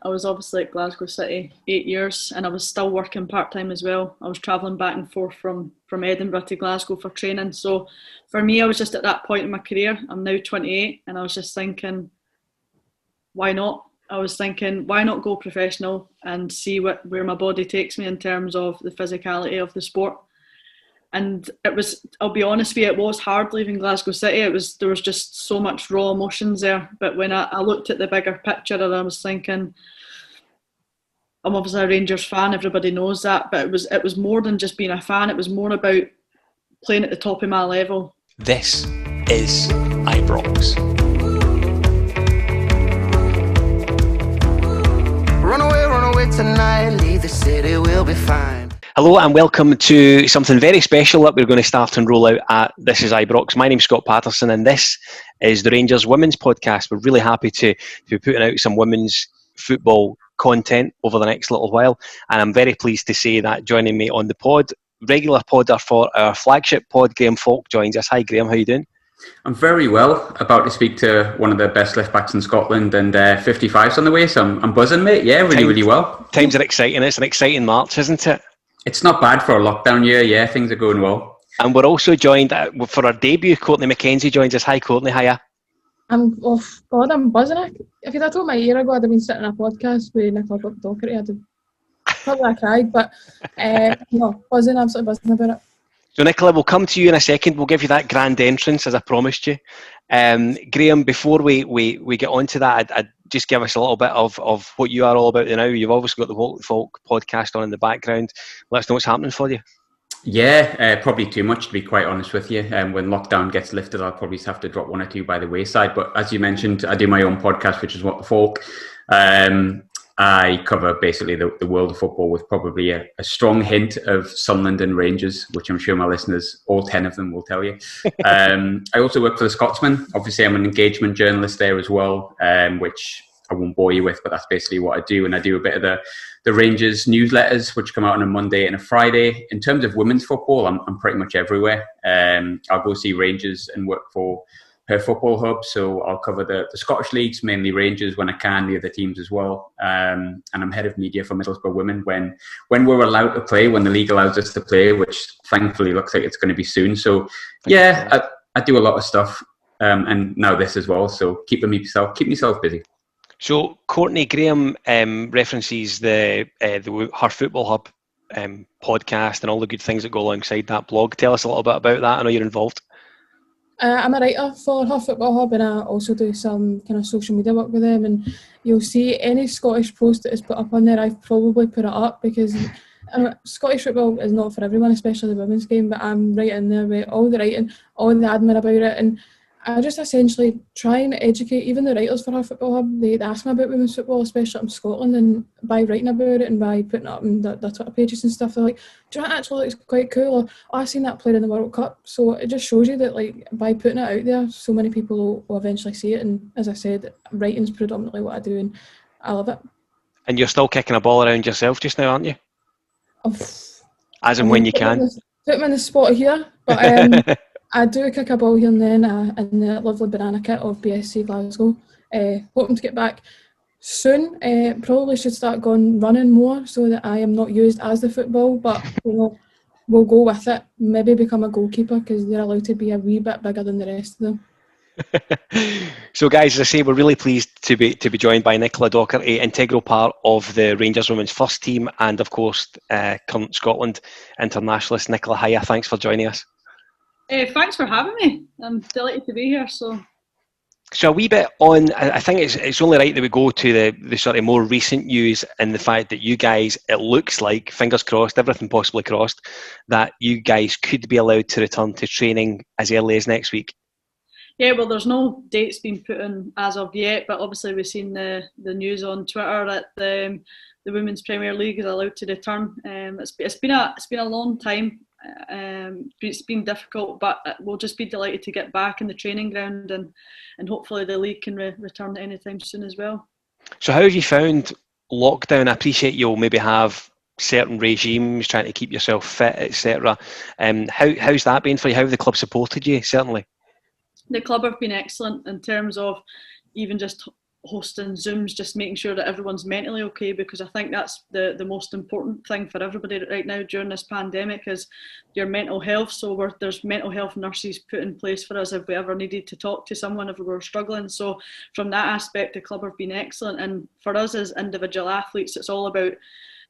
I was obviously at Glasgow City 8 years, and I was still working part-time as well. I was travelling back and forth from Edinburgh to Glasgow for training. So for me, I was just at that point in my career. I'm now 28, and I was just thinking, why not? I was thinking, why not go professional and see where my body takes me in terms of the physicality of the sport. And it was, I'll be honest with you, it was hard leaving Glasgow City. There was just so much raw emotions there. But when I looked at the bigger picture, and I was thinking, I'm obviously a Rangers fan, everybody knows that, but it was more than just being a fan. It was more about playing at the top of my level. This is Ibrox. Run away tonight, leave the city, we'll be fine. Hello and welcome to something very special that we're going to start and roll out at This is Ibrox. My name's Scott Paterson and this is the Rangers Women's Podcast. We're really happy to be putting out some women's football content over the next little while, and I'm very pleased to say that joining me on the pod, regular podder for our flagship pod, Graham Falk, joins us. Hi Graham, how you doing? I'm very well. About to speak to one of the best left backs in Scotland, and 55's on the way, so I'm buzzing, mate. Yeah, really well. Times are exciting. It's an exciting March, isn't it? It's not bad for a lockdown year. Yeah, things are going well. And we're also joined for our debut. Courtney Mckenzie joins us. Hi, Courtney. Hiya. I'm buzzing. If you'd have told me a year ago I'd have been sitting on a podcast with Nicola Docherty, I'd have probably cried. But no, buzzing, absolutely buzzing about it. So Nicola, we'll come to you in a second. We'll give you that grand entrance as I promised you. Graham, before we get on to that, I'd just give us a little bit of what you are all about now. You've obviously got the Walk the Falk podcast on in the background. Let us know what's happening for you. Yeah, probably too much, to be quite honest with you. When lockdown gets lifted, I'll probably have to drop one or two by the wayside. But as you mentioned, I do my own podcast, which is Walk the Falk. I cover basically the world of football with probably a strong hint of Sunderland and Rangers, which I'm sure my listeners, all 10 of them, will tell you. I also work for the Scotsman. Obviously, I'm an engagement journalist there as well, which I won't bore you with, but that's basically what I do. And I do a bit of the Rangers newsletters, which come out on a Monday and a Friday. In terms of women's football, I'm pretty much everywhere. I'll go see Rangers and work for HerFootball Hub, so I'll cover the Scottish leagues, mainly Rangers when I can, the other teams as well. And I'm head of media for Middlesbrough Women when we're allowed to play, when the league allows us to play, which thankfully looks like it's going to be soon. So yeah, I do a lot of stuff, and now this as well. So keep myself busy. So Courtney, Graham references the HerFootball Hub podcast and all the good things that go alongside that blog. Tell us a little bit about that. I know you're involved. I'm a writer for HerFootball Hub, and I also do some kind of social media work with them. And you'll see any Scottish post that is put up on there, I've probably put it up because Scottish football is not for everyone, especially the women's game. But I'm right in there with all the writing, all the admin about it, and I just essentially try and educate even the writers for HerFootball Hub. They ask me about women's football, especially up in Scotland, and by writing about it and by putting it up on the Twitter pages and stuff, they're like, do you know what actually looks quite cool? Or, oh, I've seen that player in the World Cup. So it just shows you that, like, by putting it out there, so many people will eventually see it. And as I said, writing's predominantly what I do, and I love it. And you're still kicking a ball around yourself just now, aren't you? As and when you can. Put me in the spot here, but I do kick a ball here and then in the lovely banana kit of BSC Glasgow. Hoping to get back soon. Probably should start going running more so that I am not used as the football, but we'll go with it. Maybe become a goalkeeper because they're allowed to be a wee bit bigger than the rest of them. So guys, as I say, we're really pleased to be joined by Nicola Docherty, integral part of the Rangers women's first team and of course current Scotland internationalist. Nicola, hiya, thanks for joining us. Thanks for having me. I'm delighted to be here. So a wee bit on, I think it's only right that we go to the sort of more recent news and the fact that you guys, it looks like, fingers crossed, everything possibly crossed, that you guys could be allowed to return to training as early as next week. Yeah, well, there's no dates being put in as of yet, but obviously we've seen the news on Twitter that the Women's Premier League is allowed to return. It's been a long time. It's been difficult, but we'll just be delighted to get back in the training ground and hopefully the league can return anytime soon as well. So how have you found lockdown? I appreciate you'll maybe have certain regimes trying to keep yourself fit, etc. How's that been for you? How have the club supported you? Certainly. The club have been excellent in terms of even just hosting Zooms, just making sure that everyone's mentally okay, because I think that's the most important thing for everybody right now during this pandemic is your mental health. So there's mental health nurses put in place for us if we ever needed to talk to someone, if we were struggling. So from that aspect, the club have been excellent. And for us as individual athletes, it's all about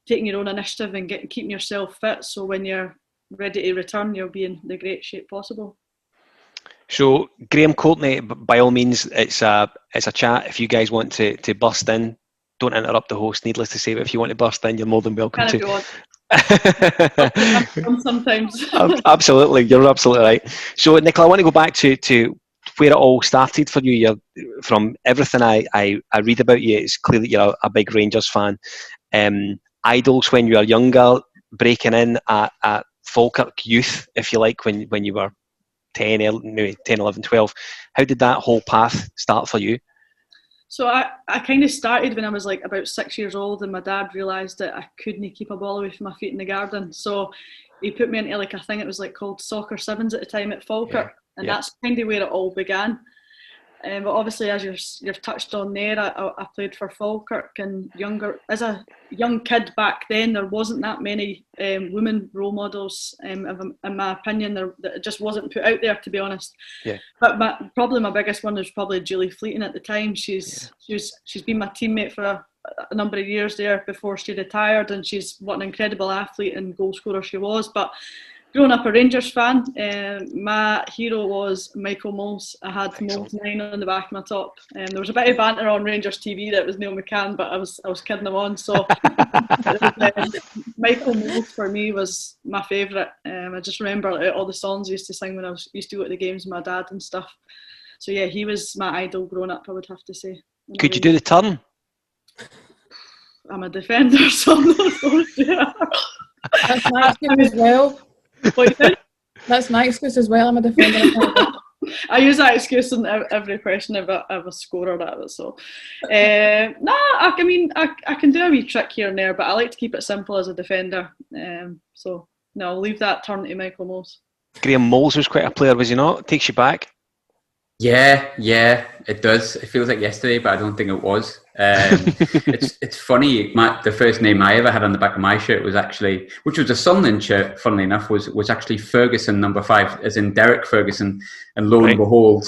taking your own initiative and keeping yourself fit. So when you're ready to return, you'll be in the great shape possible. So, Graham, Courtney, by all means, it's a chat. If you guys want to burst in, don't interrupt the host, needless to say, but if you want to burst in, you're more than welcome to. Sometimes. Absolutely, you're absolutely right. So, Nicola, I want to go back to where it all started for you. From everything I read about you, it's clear that you're a big Rangers fan. Idols when you were younger, breaking in at Falkirk Youth, if you like, when you were 10, 11, 12. How did that whole path start for you? So I kind of started when I was like about 6 years old, and my dad realised that I couldn't keep a ball away from my feet in the garden. So he put me into like a thing, it was like called Soccer Sevens at the time at Falkirk. And that's kind of where it all began. But obviously, as you've touched on there, I played for Falkirk, and as a young kid back then, there wasn't that many women role models. In my opinion, that just wasn't put out there, to be honest. Yeah. But my biggest one was probably Julie Fleeting at the time. She's been my teammate for a number of years there before she retired, and what an incredible athlete and goal scorer she was. But growing up a Rangers fan, my hero was Michael Moles. I had Moles 9 on the back of my top. There was a bit of banter on Rangers TV that was Neil McCann, but I was kidding him on. So Michael Moles for me was my favourite. I just remember all the songs I used to sing when I used to go to the games with my dad and stuff. So yeah, he was my idol growing up, I would have to say. Could you do the turn? I'm a defender, so I'm not so sure. That's my excuse as well. What you think? That's my excuse as well. I'm a defender. I use that excuse in every question if I score or whatever. So, I can do a wee trick here and there, but I like to keep it simple as a defender. So, no, I'll leave that turn to Michael Moles. Graham Moles was quite a player, was he not? Takes you back. Yeah, it does. It feels like yesterday, but I don't think it was. It's funny. The first name I ever had on the back of my shirt was actually, which was a Sunderland shirt, funnily enough, was actually Ferguson, number 5, as in Derek Ferguson. And lo and behold,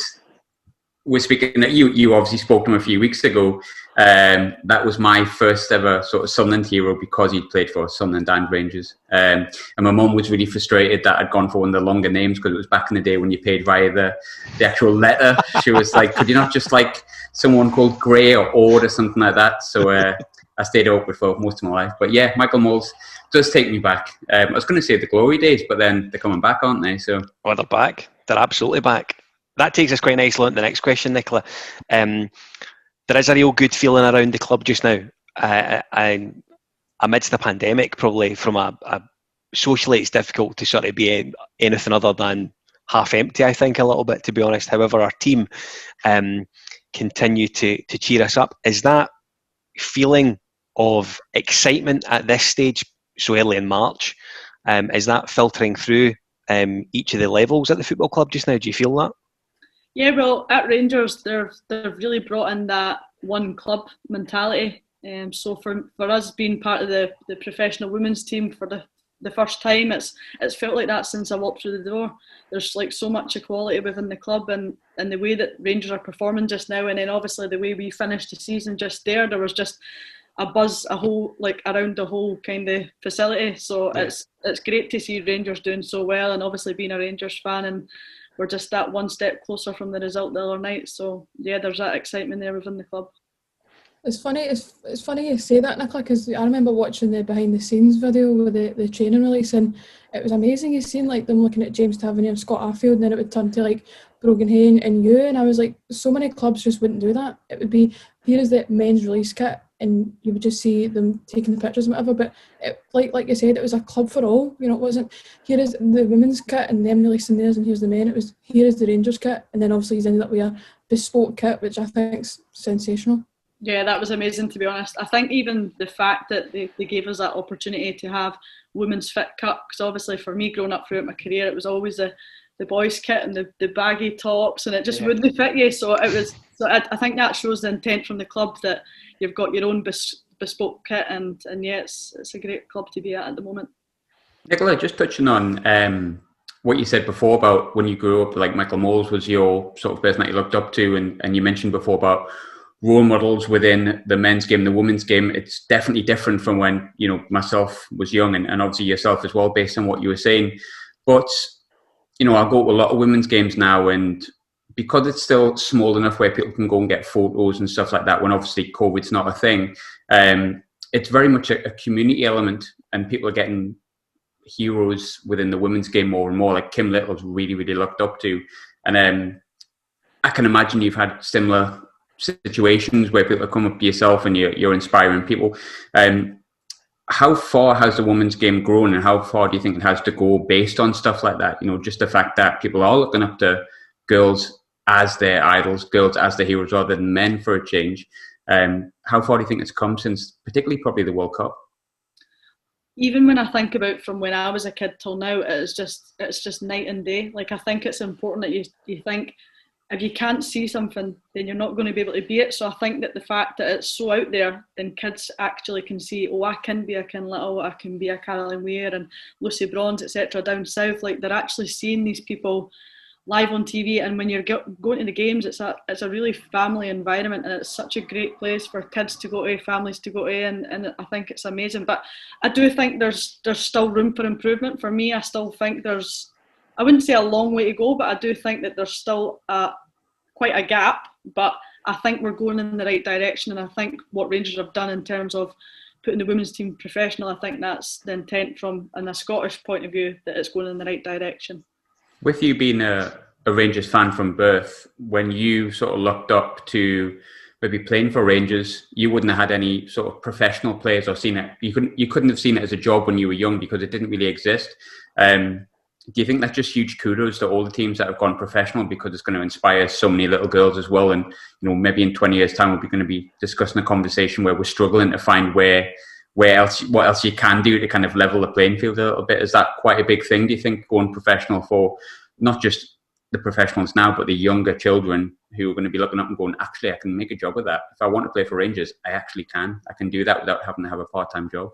we're speaking. You obviously spoke to him a few weeks ago. That was my first ever sort of Sunderland hero because he'd played for Sunderland and Rangers. And my mum was really frustrated that I'd gone for one of the longer names because it was back in the day when you paid via the actual letter. She was like, could you not just like someone called Gray or Ord or something like that? So I stayed awkward for most of my life. But yeah, Michael Moles does take me back. I was going to say the glory days, but then they're coming back, aren't they? So they're back. They're absolutely back. That takes us quite nicely on to the next question, Nicola. There is a real good feeling around the club just now. Amidst the pandemic, probably from a socially, it's difficult to sort of be anything other than half empty, I think, a little bit, to be honest. However, our team continue to cheer us up. Is that feeling of excitement at this stage, so early in March, is that filtering through each of the levels at the football club just now? Do you feel that? Yeah, well, at Rangers, they've really brought in that one club mentality. So for us being part of the professional women's team for the first time, it's felt like that since I walked through the door. There's like so much equality within the club, and the way that Rangers are performing just now, and then obviously the way we finished the season just there was just a buzz, around the whole kind of facility. So yeah. It's great to see Rangers doing so well, and obviously being a Rangers fan, and we're just that one step closer from the result the other night. So yeah, there's that excitement there within the club. It's funny. It's funny you say that, Nicola, because I remember watching the behind the scenes video with the training release, and it was amazing. You seen like them looking at James Tavernier and Scott Arfield, and then it would turn to like Brogan Hay and you, and I was like, so many clubs just wouldn't do that. It would be, here is the men's release kit, and you would just see them taking the pictures and whatever. But it, like you said, it was a club for all. You know, it wasn't, here is the women's kit and them releasing theirs, and here's the men. It was, here is the Rangers kit, and then obviously he's ended up with a bespoke kit, which I think is sensational. Yeah, that was amazing, to be honest. I think even the fact that they gave us that opportunity to have Women's Fit Cup, because obviously for me growing up throughout my career, it was always the the boys' kit and the baggy tops, and it just wouldn't fit you. So it was. So I think that shows the intent from the club that you've got your own bespoke kit, and yeah, it's a great club to be at the moment. Nicola, just touching on what you said before about when you grew up, like Michael Moles was your sort of person that you looked up to, and you mentioned before about role models within the men's game, the women's game. It's definitely different from when, you know, myself was young, and obviously yourself as well, based on what you were saying. But, you know, I go to a lot of women's games now, and because it's still small enough where people can go and get photos and stuff like that, when obviously COVID's not a thing, it's very much a community element, and people are getting heroes within the women's game more and more. Like Kim Little's really, really looked up to. And I can imagine you've had similar situations where people come up to yourself and you're inspiring people. How far has the women's game grown, and how far do you think it has to go based on stuff like that? You know, just the fact that people are looking up to girls as their idols, girls as their heroes, rather than men for a change. How far do you think it's come since, particularly probably the World Cup? Even when I think about from when I was a kid till now, it's just night and day. Like, I think it's important that you think, if you can't see something, then you're not going to be able to be it. So I think that the fact that it's so out there, then kids actually can see, oh, I can be a Kim Little, I can be a Caroline Weir and Lucy Bronze, etc. down south. Like, they're actually seeing these people live on TV, and when you're going to the games, it's a really family environment, and it's such a great place for kids to go to, families to go to, and I think it's amazing. But I do think there's still room for improvement. For me, I still think I wouldn't say a long way to go, but I do think that there's still quite a gap, but I think we're going in the right direction, and I think what Rangers have done in terms of putting the women's team professional, I think that's the intent from a Scottish point of view, that it's going in the right direction. With you being a Rangers fan from birth, when you sort of looked up to maybe playing for Rangers, you wouldn't have had any sort of professional players or seen it. You couldn't have seen it as a job when you were young because it didn't really exist. Do you think that's just huge kudos to all the teams that have gone professional, because it's going to inspire so many little girls as well? And, you know, maybe in 20 years' time, we're going to be discussing a conversation where we're struggling to find what else you can do to kind of level the playing field a little bit. Is that quite a big thing, do you think, going professional for not just the professionals now, but the younger children who are going to be looking up and going, actually, I can make a job of that. If I want to play for Rangers, I actually can. I can do that without having to have a part-time job.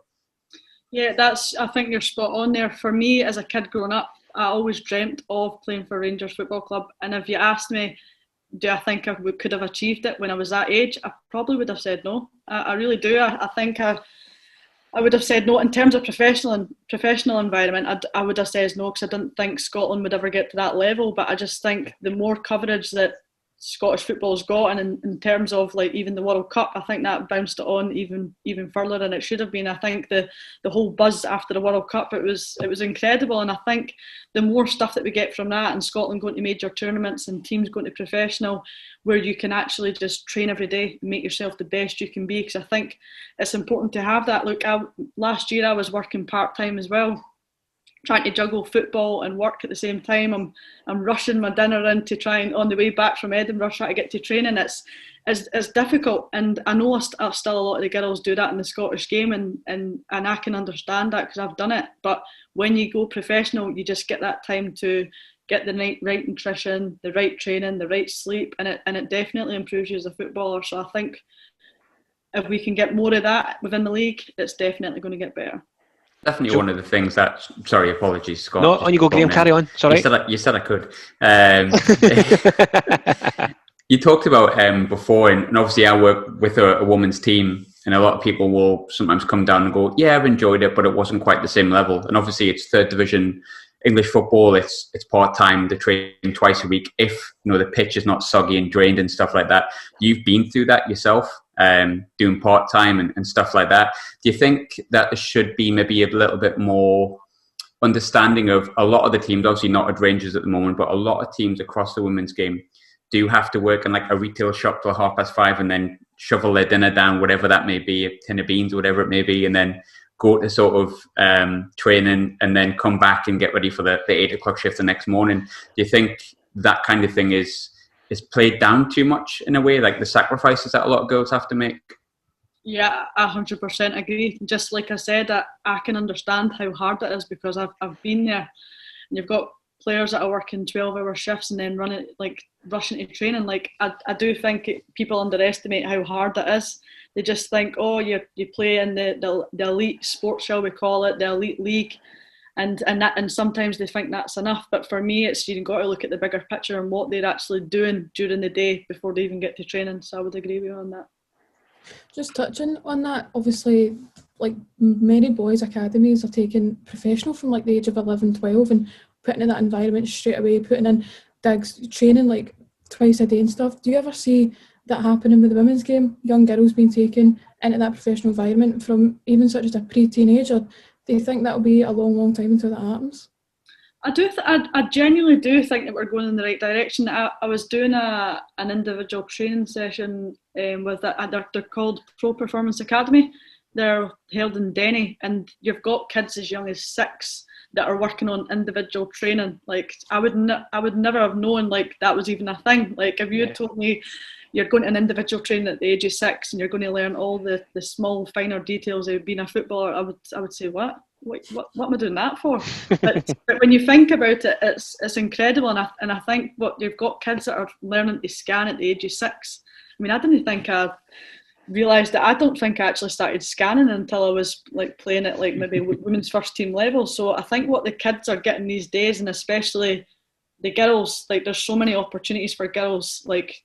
Yeah, I think you're spot on there. For me, as a kid growing up, I always dreamt of playing for Rangers Football Club. And if you asked me, do I think I could have achieved it when I was that age, I probably would have said no. I really do. I think I would have said no. In terms of professional environment, I would have said no, because I didn't think Scotland would ever get to that level. But I just think the more coverage that Scottish football's got, and in terms of like even the World Cup, I think that bounced it on even further than it should have been. I think the whole buzz after the World Cup, it was incredible, and I think the more stuff that we get from that, and Scotland going to major tournaments and teams going to professional, where you can actually just train every day and make yourself the best you can be, because I think it's important to have that. Look, last year I was working part-time as well, trying to juggle football and work at the same time. I'm rushing my dinner in to try and, on the way back from Edinburgh, try to get to training. It's difficult, and I know still a lot of the girls do that in the Scottish game, and I can understand that because I've done it. But when you go professional, you just get that time to get the right nutrition, the right training, the right sleep, and it definitely improves you as a footballer. So I think if we can get more of that within the league, it's definitely going to get better. Definitely one of the things that... Sorry, apologies, Scott. No, on you go, Graham, carry on. Sorry. You said I could. You talked about before, and obviously I work with a women's team, and a lot of people will sometimes come down and go, yeah, I've enjoyed it, but it wasn't quite the same level. And obviously it's third division English football, it's part-time, they train twice a week. If, you know, the pitch is not soggy and drained and stuff like that. You've been through that yourself, doing part-time and stuff like that. Do you think that there should be maybe a little bit more understanding of a lot of the teams, obviously not at Rangers at the moment, but a lot of teams across the women's game do have to work in like a retail shop till 5:30 and then shovel their dinner down, whatever that may be, a tin of beans, whatever it may be, and then go to sort of training and then come back and get ready for the 8 o'clock shift the next morning. Do you think that kind of thing is played down too much in a way, like the sacrifices that a lot of girls have to make? Yeah, 100% agree. Just like I said, I can understand how hard it is because I've been there. And you've got players that are working 12-hour shifts and then rushing to training. Like I do think people underestimate how hard it is. They just think, oh, you play in the elite sport, shall we call it, the elite league, and sometimes they think that's enough. But for me, it's you've got to look at the bigger picture and what they're actually doing during the day before they even get to training. So I would agree with you on that. Just touching on that, obviously, like many boys' academies are taking professional from like the age of 11, 12 and putting in that environment straight away, putting in digs, training like twice a day and stuff. Do you ever see that happening with the women's game? Young girls being taken into that professional environment from even such as a pre-teenage, or do you think that'll be a long, long time until that happens? I genuinely do think that we're going in the right direction. I was doing an individual training session with they're called Pro Performance Academy. They're held in Denny, and you've got kids as young as 6 that are working on individual training. Like I would never have known like that was even a thing. Like if you had told me you're going to an individual training at the age of 6 and you're going to learn all the small finer details of being a footballer, I would say what am I doing that for? But when you think about it, it's incredible, and I think what you've got kids that are learning to scan at the age of 6. I mean, I didn't think I realised that. I don't think I actually started scanning until I was like playing at like maybe women's first team level. So I think what the kids are getting these days, and especially the girls, like there's so many opportunities for girls like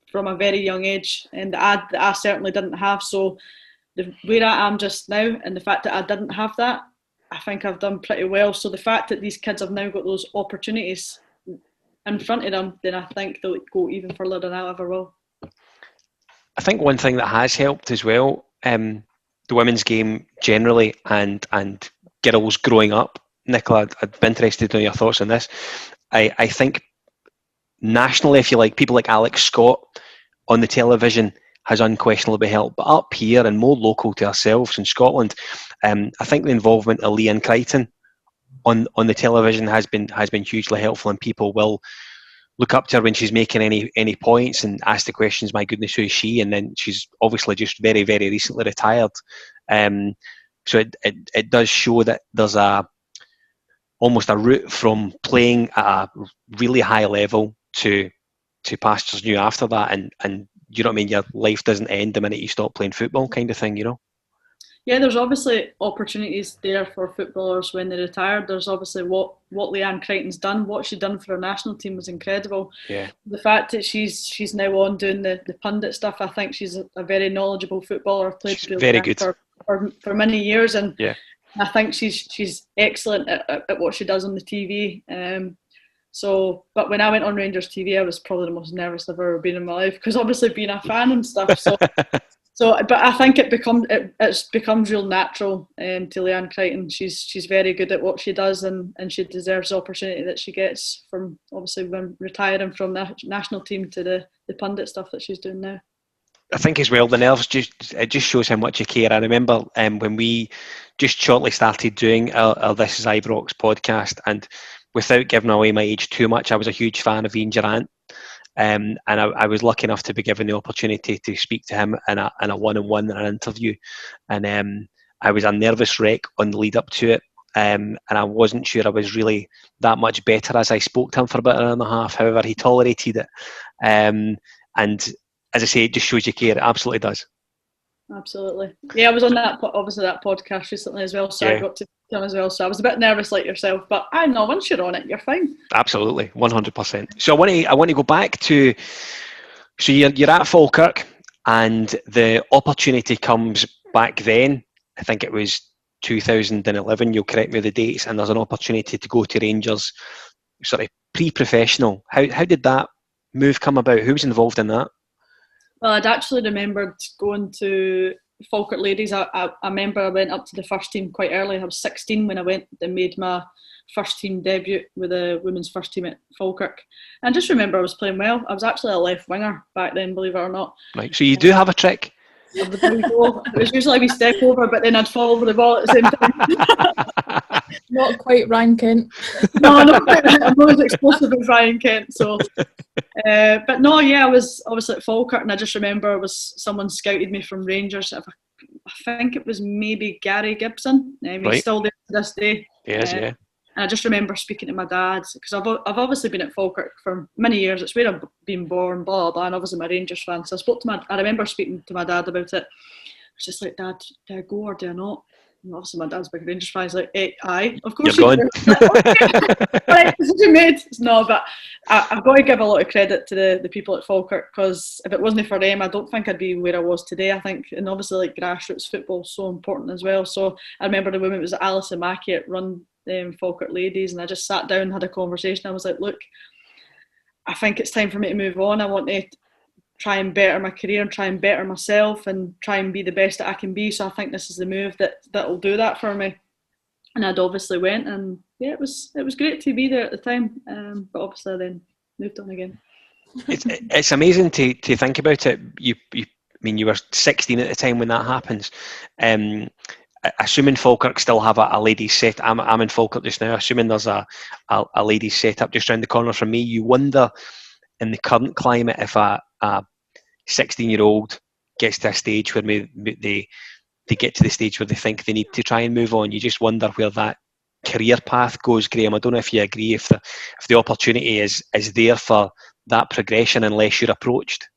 from a very young age, and that I certainly didn't have. So where I am just now, and the fact that I didn't have that, I think I've done pretty well. So the fact that these kids have now got those opportunities in front of them, then I think they'll go even further than I ever will. I think one thing that has helped as well, the women's game generally, and girls growing up. Nicola, I'd be interested in your thoughts on this. I think nationally, if you like, people like Alex Scott on the television has unquestionably helped. But up here and more local to ourselves in Scotland, I think the involvement of Leanne Crichton on the television has been hugely helpful, and people will look up to her when she's making any points and ask the questions, my goodness, who is she? And then she's obviously just very, very recently retired. So it does show that there's almost a route from playing at a really high level to pastures new after that, and you know what I mean, your life doesn't end the minute you stop playing football, kind of thing, you know? Yeah, there's obviously opportunities there for footballers when they retired. There's obviously what Leanne Crichton's done, what she's done for her national team was incredible. Yeah. The fact that she's now on doing the pundit stuff, I think she's a very knowledgeable footballer. Played she's very good for many years, and yeah. I think she's excellent at what she does on the TV. But when I went on Rangers TV, I was probably the most nervous I've ever been in my life, because obviously being a fan and stuff. But I think it becomes real natural to Leanne Crichton. She's very good at what she does, and she deserves the opportunity that she gets from obviously when retiring from the national team to the pundit stuff that she's doing now. I think as well, the nerves just shows how much you care. I remember when we just shortly started doing our This Is Ibrox podcast, and without giving away my age too much, I was a huge fan of Ian Durrant. And I was lucky enough to be given the opportunity to speak to him in a one-on-one in an interview, and I was a nervous wreck on the lead up to it, and I wasn't sure I was really that much better as I spoke to him for about an hour and a half. However, he tolerated it, and as I say, it just shows you care. It absolutely does. Absolutely. Yeah, I was on that podcast recently as well, so yeah. I got to him as well. So I was a bit nervous like yourself, but I know once you're on it, you're fine. Absolutely, 100%. So I want to go back to, so you're at Falkirk, and the opportunity comes back then. I think it was 2011. You'll correct me with the dates, and there's an opportunity to go to Rangers, sort of pre-professional. How did that move come about? Who was involved in that? Well, I'd actually remembered going to Falkirk Ladies. I remember I went up to the first team quite early. I was 16 when I went and made my first team debut with the women's first team at Falkirk. And I just remember I was playing well. I was actually a left winger back then, believe it or not. Right, so you do have a trick. It was usually we step over, but then I'd fall over the ball at the same time. Not quite Ryan Kent. No, I'm not as explosive as Ryan Kent. So, but no, yeah, I was at Falkirk, and I just remember someone scouted me from Rangers. I think it was maybe Gary Gibson. He's still there to this day. Yes, yeah. And I just remember speaking to my dad, because I've obviously been at Falkirk for many years. It's where I've been born, blah, blah, blah, and obviously I'm a Rangers fan. So I remember speaking to my dad about it. I was just like, Dad, do I go or do I not? And obviously my dad's a big Rangers fan. He's like, aye, of course You're you do. Right, decision made. No, but I've got to give a lot of credit to the people at Falkirk, because if it wasn't for them, I don't think I'd be where I was today. I think, and obviously like grassroots football is so important as well. So I remember the women, it was Alison Mackey at Run Falkirk Ladies, and I just sat down and had a conversation. I was like, look, I think it's time for me to move on. I want to try and better my career and try and better myself and try and be the best that I can be. So I think this is the move that'll do that for me. And I'd obviously went, and yeah, it was great to be there at the time. But obviously I then moved on again. It's amazing to think about it. You were 16 at the time when that happens. Assuming Falkirk still have a ladies set, I'm in Falkirk just now. Assuming there's a ladies set up just around the corner from me, you wonder in the current climate if a 16-year-old gets to a stage where they get to the stage where they think they need to try and move on. You just wonder where that career path goes, Graham. I don't know if you agree, if the opportunity is there for that progression unless you're approached.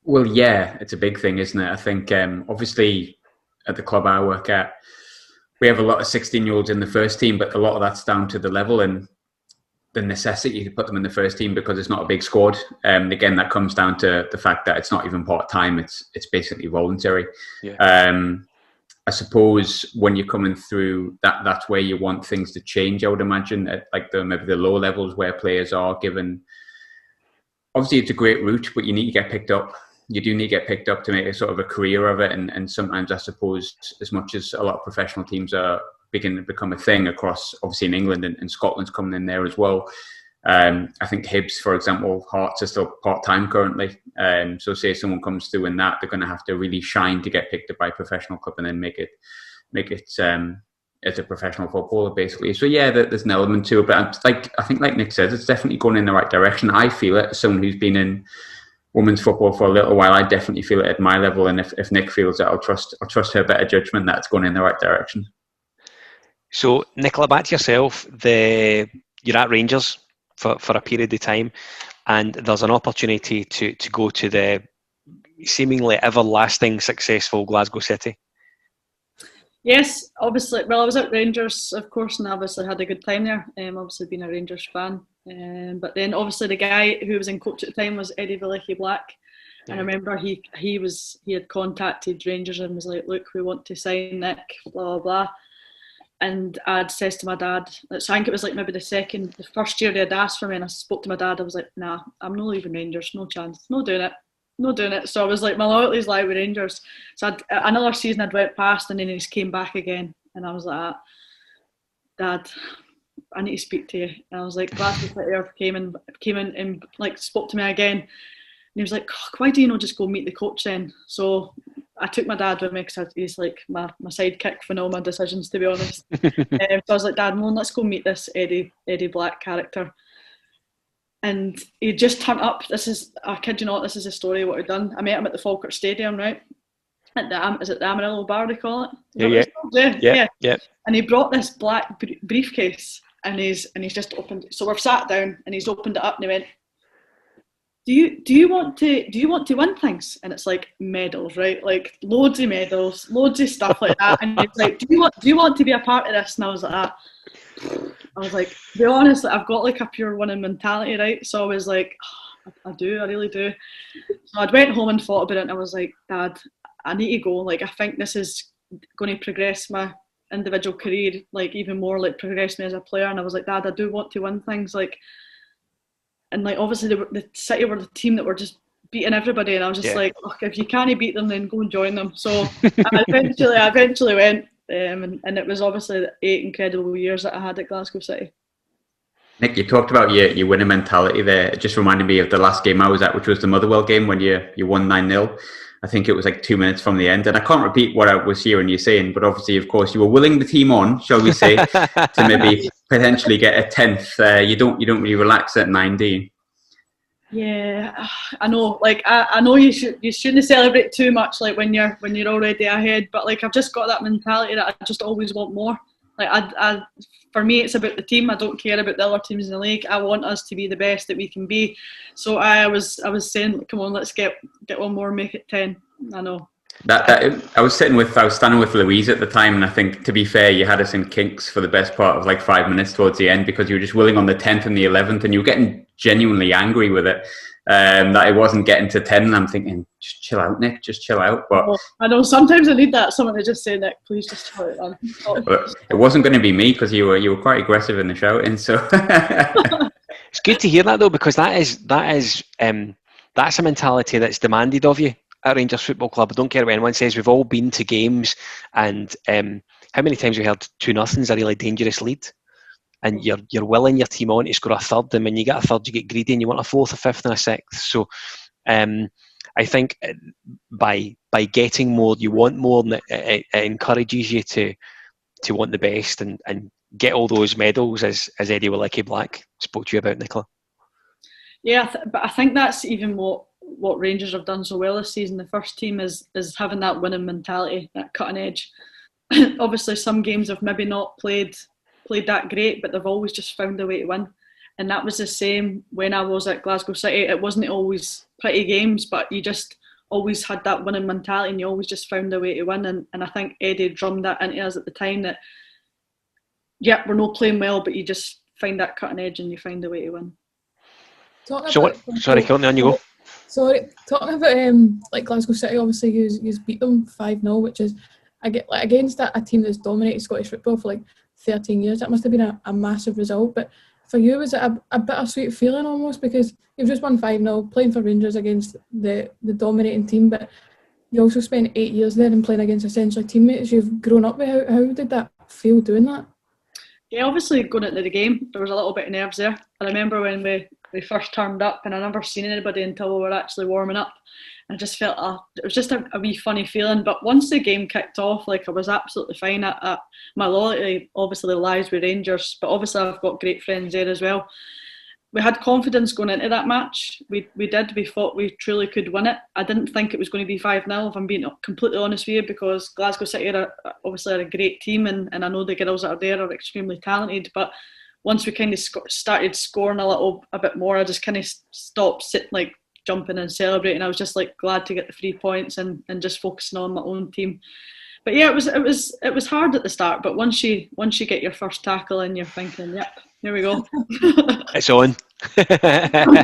Well, yeah, it's a big thing, isn't it? I think obviously at the club I work at, we have a lot of 16-year-olds in the first team, but a lot of that's down to the level and the necessity to put them in the first team because it's not a big squad. Again, that comes down to the fact that it's not even part-time, it's basically voluntary. Yeah. I suppose when you're coming through, that's where you want things to change, I would imagine, at like maybe the lower levels where players are given. Obviously, it's a great route, but you need to get picked up. You do need to get picked up to make a sort of a career of it. And sometimes, I suppose, as much as a lot of professional teams are beginning to become a thing across, obviously in England and Scotland's coming in there as well. I think Hibs, for example, Hearts are still part-time currently. So say someone comes through in that, they're going to have to really shine to get picked up by a professional club and then make it as a professional footballer, basically. So yeah, there's an element to it. But I think like Nick says, it's definitely going in the right direction. I feel it as someone who's been in women's football for a little while. I definitely feel it at my level. And if Nick feels it, I'll trust her better judgment that's going in the right direction. So, Nicola, back to yourself. You're at Rangers for a period of time, and there's an opportunity to go to the seemingly everlasting successful Glasgow City. Yes, obviously. Well, I was at Rangers, of course, and obviously had a good time there. Obviously being a Rangers fan. But then obviously the guy who was in coach at the time was Eddie Vilecki-Black. And I remember he had contacted Rangers and was like, look, we want to sign Nick, blah, blah, blah. And I'd says to my dad, so I think it was like maybe the first year they had asked for me, and I spoke to my dad. I was like, nah, I'm not leaving Rangers, no chance, no doing it. So I was like, my loyalty's lie with Rangers. So another season I'd went past, and then he just came back again, and I was like, Dad, I need to speak to you. And I was like, Glasgow City came in and like spoke to me again, and he was like, why do you not just go meet the coach then? So I took my dad with me because he's like my sidekick for all my decisions, to be honest. So I was like, Dad, let's go meet this Eddie Black character. And he just turned up. I kid you not, this is the story of what he'd done. I met him at the Falkirk Stadium, right? Is it the Amarillo Bar they call it? Yeah. And he brought this black briefcase, and he's just opened. So we're sat down, and he's opened it up, and he went, Do you want to win things? And it's like medals, right? Like loads of medals, loads of stuff like that. And he's like, do you want to be a part of this? And I was like, to be honest, I've got like a pure winning mentality, right? So I was like, I really do. So I'd went home and thought about it, and I was like, Dad, I need to go. Like, I think this is going to progress my individual career, like even more, like progress me as a player. And I was like, Dad, I do want to win things, like. And like obviously the City were the team that were just beating everybody, and I was just like, if you can't beat them, then go and join them. So I eventually went, and it was obviously the 8 incredible years that I had at Glasgow City. Nick, you talked about your winning mentality there. It just reminded me of the last game I was at, which was the Motherwell game when you won 9-0. I think it was like 2 minutes from the end. And I can't repeat what I was hearing you saying, but obviously, of course, you were willing the team on, shall we say, to maybe potentially get a 10th. You don't really relax at 9, do you? Yeah, I know. Like I know you shouldn't celebrate too much, like when you're already ahead. But like I've just got that mentality that I just always want more. Like for me, it's about the team. I don't care about the other teams in the league. I want us to be the best that we can be. So I was saying, come on, let's get one more, make it 10. I know. I was standing with Louise at the time, and I think, to be fair, you had us in kinks for the best part of like 5 minutes towards the end, because you were just willing on the 10th and the 11th, and you were getting genuinely angry with it, that it wasn't getting to 10. And I'm thinking, just chill out, Nick, just chill out. But I know sometimes I need that, someone to just say, Nick, please just chill out. But it wasn't going to be me, because you were quite aggressive in the shouting. So it's good to hear that, though, because that's a mentality that's demanded of you at Rangers Football Club. I don't care what anyone says. We've all been to games, and how many times we heard 2-0 is a really dangerous lead, and you're willing your team on to score a third, and when you get a third, you get greedy and you want a fourth, a fifth, and a sixth. So I think by getting more, you want more, and it encourages you to want the best and get all those medals, as Eddie Willicke Black spoke to you about, Nicola. Yeah, but I think that's even what Rangers have done so well this season. The first team is having that winning mentality, that cutting edge. Obviously, some games have maybe not played that great, but they've always just found a way to win. And that was the same when I was at Glasgow City. It wasn't always pretty games, but you just always had that winning mentality, and you always just found a way to win. And I think Eddie drummed that into us at the time, that, yeah, we're not playing well, but you just find that cutting edge and you find a way to win. Sorry, Courtney, on you go. Sorry, talking about like Glasgow City, obviously you beat them 5-0, which is against a team that's dominated Scottish football for like 13 years. That must have been a massive result. But for you, was it a bittersweet feeling almost, because you've just won 5-0, playing for Rangers against the dominating team, but you also spent 8 years there and playing against essentially teammates you've grown up with. How did that feel doing that? Yeah, obviously going into the game, there was a little bit of nerves there. I remember when we first turned up, and I never seen anybody until we were actually warming up. I just felt it was just a wee funny feeling. But once the game kicked off, like, I was absolutely fine. My loyalty obviously lies with Rangers, but obviously I've got great friends there as well. We had confidence going into that match. We did. We thought we truly could win it. I didn't think it was going to be 5-0, if I'm being completely honest with you, because Glasgow City obviously are a great team, and I know the girls that are there are extremely talented. But once we kind of started scoring a bit more, I just kind of stopped sitting, jumping and celebrating. I was just glad to get the 3 points and just focusing on my own team. But yeah, it was hard at the start. But once you get your first tackle and you're thinking, yep, here we go. It's on. Because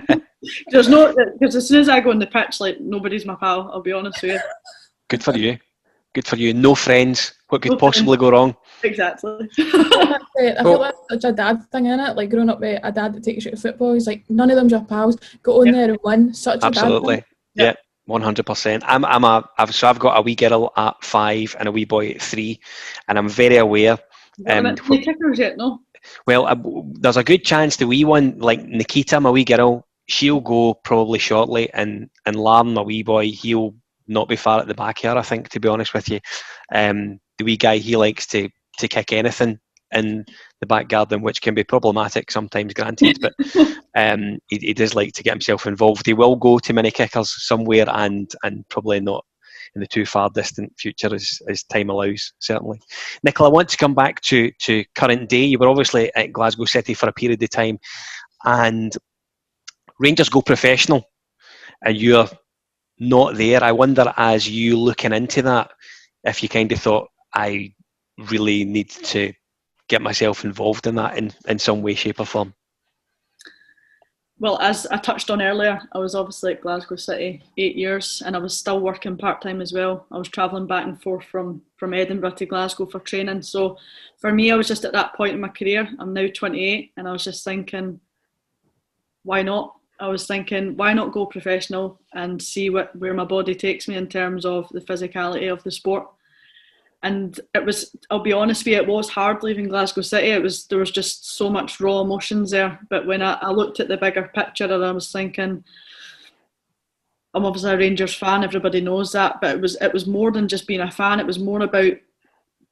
as soon as I go on the pitch, nobody's my pal. I'll be honest with you. Good for you. Good for you. No friends. What could possibly go wrong? Exactly. I feel like such a dad thing, in it. Like, growing up with a dad that takes you to football, he's like, none of them's your pals. Go on there and win. Such a absolutely. Dad thing. Yeah. 100%. I've got a wee girl at 5 and a wee boy at 3, and I'm very aware. Any kickers yet? No. Well, there's a good chance the wee one, like Nikita, my wee girl, she'll go probably shortly, and Larn, my wee boy, he'll not be far at the back here, I think, to be honest with you. The wee guy, he likes to kick anything in the back garden, which can be problematic sometimes, granted, but he does like to get himself involved. He will go to mini kickers somewhere, and probably not in the too far distant future as time allows, certainly. Nicola, I want to come back to current day. You were obviously at Glasgow City for a period of time, and Rangers go professional, and you're not there. I wonder, as you looking into that, if you kind of thought, I really need to get myself involved in that in some way, shape or form. Well, as I touched on earlier, I was obviously at Glasgow City 8 years, and I was still working part-time as well. I was travelling back and forth from Edinburgh to Glasgow for training. So for me, I was just at that point in my career. I'm now 28, and I was just thinking, why not? I was thinking, why not go professional and see where my body takes me in terms of the physicality of the sport. And it was, I'll be honest with you, it was hard leaving Glasgow City. There was just so much raw emotions there. But when I looked at the bigger picture, and I was thinking, I'm obviously a Rangers fan, everybody knows that, but it was more than just being a fan. It was more about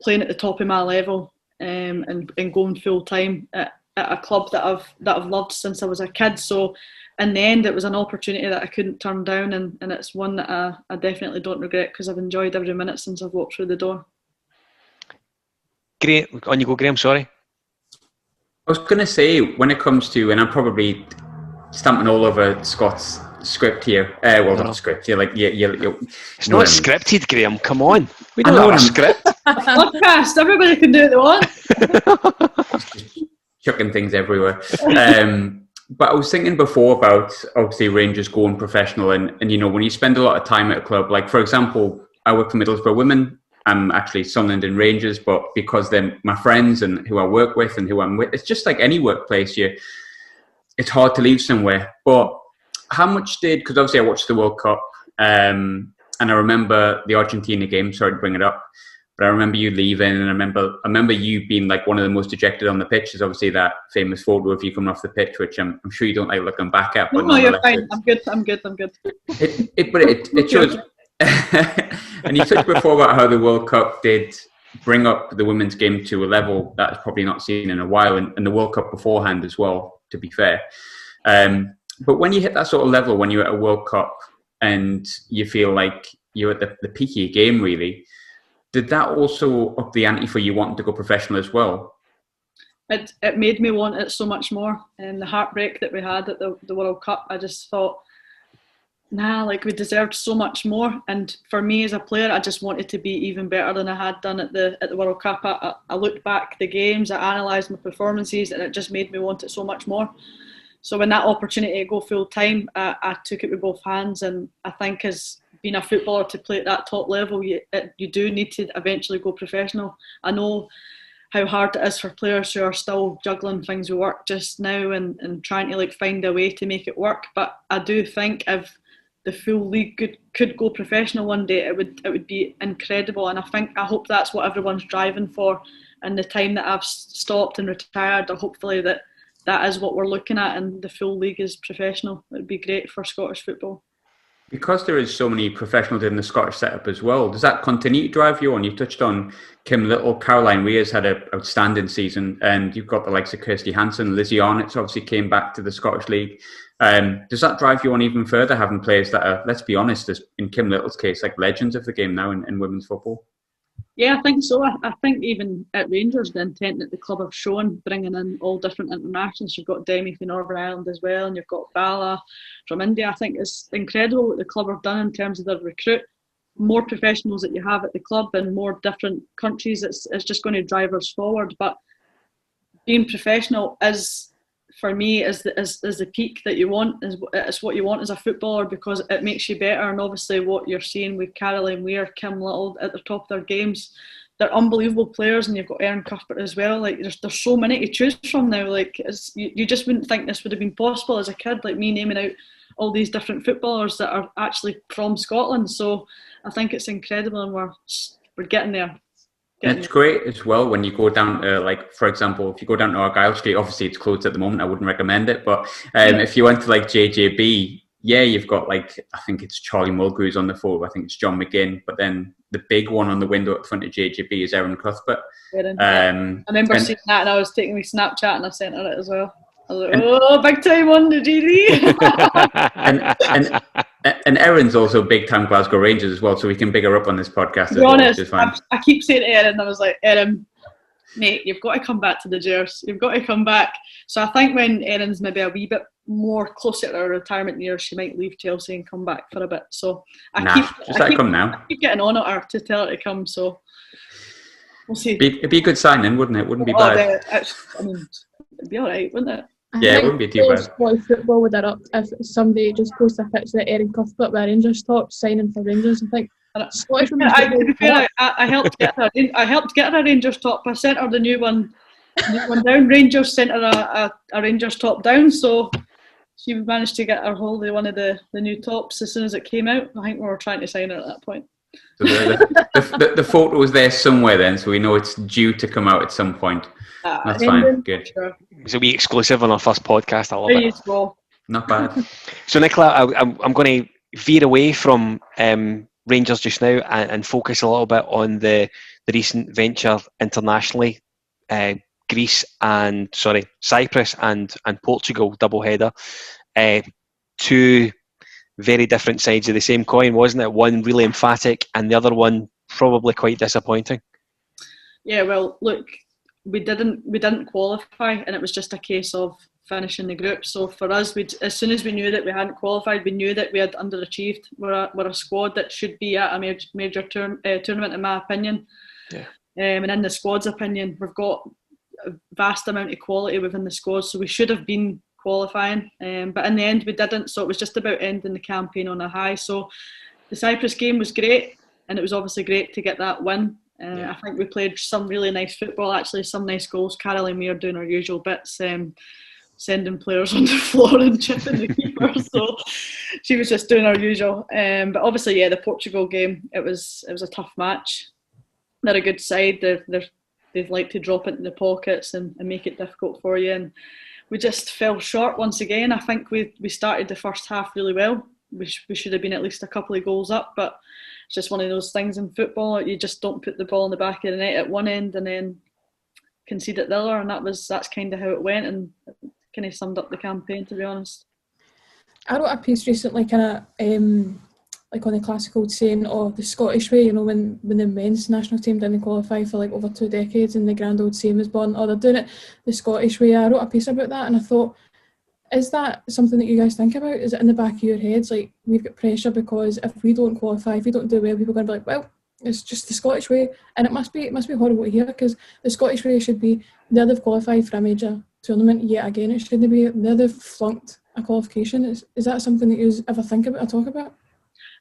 playing at the top of my level, and going full time at a club that I've loved since I was a kid. So in the end, it was an opportunity that I couldn't turn down, and it's one that I definitely don't regret, because I've enjoyed every minute since I've walked through the door. Graham, on you go, Graham, sorry. I was going to say, when it comes to, and I'm probably stamping all over Scott's script here. Not script. You're it's not scripted, Graham. Come on, we don't have a script. Podcast. Everybody can do what they want. Just chucking things everywhere. But I was thinking before about obviously Rangers going professional, and when you spend a lot of time at a club, like for example, I work for Middlesbrough Women. I'm actually Sunderland and Rangers, but because they're my friends and who I work with and who I'm with, it's just like any workplace. It's hard to leave somewhere. But how much because obviously I watched the World Cup, and I remember the Argentina game. Sorry to bring it up, but I remember you leaving, and I remember you being like one of the most dejected on the pitch. There's obviously that famous photo of you coming off the pitch, which I'm sure you don't like looking back at. But no, you're fine. I'm good. It shows. And you talked before about how the World Cup did bring up the women's game to a level that's probably not seen in a while, and the World Cup beforehand as well, to be fair. But when you hit that sort of level, when you're at a World Cup and you feel like you're at the peak of your game, really, did that also up the ante for you wanting to go professional as well? It made me want it so much more. And the heartbreak that we had at the World Cup, I just thought, we deserved so much more. And for me as a player, I just wanted to be even better than I had done at the World Cup. I looked back the games, I analysed my performances, and it just made me want it so much more. So when that opportunity to go full time, I took it with both hands. And I think as being a footballer, to play at that top level, you do need to eventually go professional. I know how hard it is for players who are still juggling things with work just now and trying to find a way to make it work. But I do think if the full league could go professional one day, it would be incredible. And I hope that's what everyone's driving for. And the time that I've stopped and retired, hopefully that is what we're looking at, and the full league is professional. It would be great for Scottish football. Because there is so many professionals in the Scottish setup as well, does that continue to drive you on? You touched on Kim Little, Caroline Weir's had an outstanding season, and you've got the likes of Kirsty Hansen, Lizzie Arnott's obviously came back to the Scottish League. Does that drive you on even further, having players that are, let's be honest, as in Kim Little's case, like legends of the game now in women's football? Yeah, I think so. I think even at Rangers, the intent that the club have shown, bringing in all different internationals. You've got Demi from Northern Ireland as well, and you've got Bala from India. I think it's incredible what the club have done in terms of their recruit. More professionals that you have at the club and more different countries, it's just going to drive us forward. But being professional is, for me, is the peak that you want. It's what you want as a footballer, because it makes you better. And obviously what you're seeing with Caroline Weir, Kim Little at the top of their games, they're unbelievable players. And you've got Erin Cuthbert as well. There's so many to choose from now. You just wouldn't think this would have been possible as a kid, me naming out all these different footballers that are actually from Scotland. So I think it's incredible, and we're getting there. It's great as well when you go down to, for example, if you go down to Argyle Street, obviously it's closed at the moment, I wouldn't recommend it, but if you went to JJB, you've got I think it's Charlie Mulgrew's on the photo, I think it's John McGinn, but then the big one on the window at front of JJB is Erin Cuthbert. I remember seeing that, and I was taking my Snapchat and I sent her it as well. I was like, big time on the GD. and Erin's also big time Glasgow Rangers as well, so we can big her up on this podcast as well. Honest, which is fine. I keep saying to Erin, I was like, Erin, mate, you've got to come back to the Gers. You've got to come back. So I think when Erin's maybe a wee bit more closer to her retirement years, she might leave Chelsea and come back for a bit. So I keep getting on at her to tell her to come. So we'll see. It'd be a good signing, wouldn't it? Wouldn't be bad. It'd be all right, wouldn't it? Yeah, it wouldn't be too bad. Scottish football with her up if somebody just posts a picture of Erin Cuthbert with a Rangers top signing for Rangers. I think Scottish women's football. To be fair, I helped get her. I helped get her a Rangers top. I sent her the new one down. Rangers sent her a Rangers top down, so she managed to get her hold of one of the new tops as soon as it came out. I think we were trying to sign her at that point. So the photo was there somewhere then, so we know it's due to come out at some point. That's fine. Good. Sure. It's a wee exclusive on our first podcast. I love it. Go. Not bad. So Nicola, I'm going to veer away from Rangers just now and focus a little bit on the recent venture internationally. Cyprus and Portugal doubleheader. Two very different sides of the same coin, wasn't it? One really emphatic and the other one probably quite disappointing. Yeah, well, look, we didn't qualify, and it was just a case of finishing the group. So for us, as soon as we knew that we hadn't qualified, we knew that we had underachieved. We're a squad that should be at a major tournament, in my opinion. Yeah. And in the squad's opinion, we've got a vast amount of quality within the squad, so we should have been qualifying. But in the end, we didn't. So it was just about ending the campaign on a high. So the Cyprus game was great, and it was obviously great to get that win. I think we played some really nice football, actually, some nice goals. Caroline Weir doing her usual bits, sending players on the floor and chipping the keeper. So she was just doing her usual. But obviously, the Portugal game, it was a tough match. They're a good side. They'd like to drop into the pockets and make it difficult for you. And we just fell short once again. I think we started the first half really well. We should have been at least a couple of goals up, but it's just one of those things in football. You just don't put the ball in the back of the net at one end and then concede at the other, and that's kind of how it went, and it kind of summed up the campaign, to be honest. I wrote a piece recently, kind of like on the classical saying, the Scottish way. You know, when the men's national team didn't qualify for like over 2 decades, and the grand old saying was born, they're doing it the Scottish way. I wrote a piece about that, and I thought, is that something that you guys think about? Is it in the back of your heads, like, we've got pressure because if we don't qualify, if we don't do well, people are going to be like, well, it's just the Scottish way. And it must be horrible to hear, because the Scottish way should be, there they've qualified for a major tournament yet again. It shouldn't be there they've flunked a qualification. Is that something that you ever think about or talk about?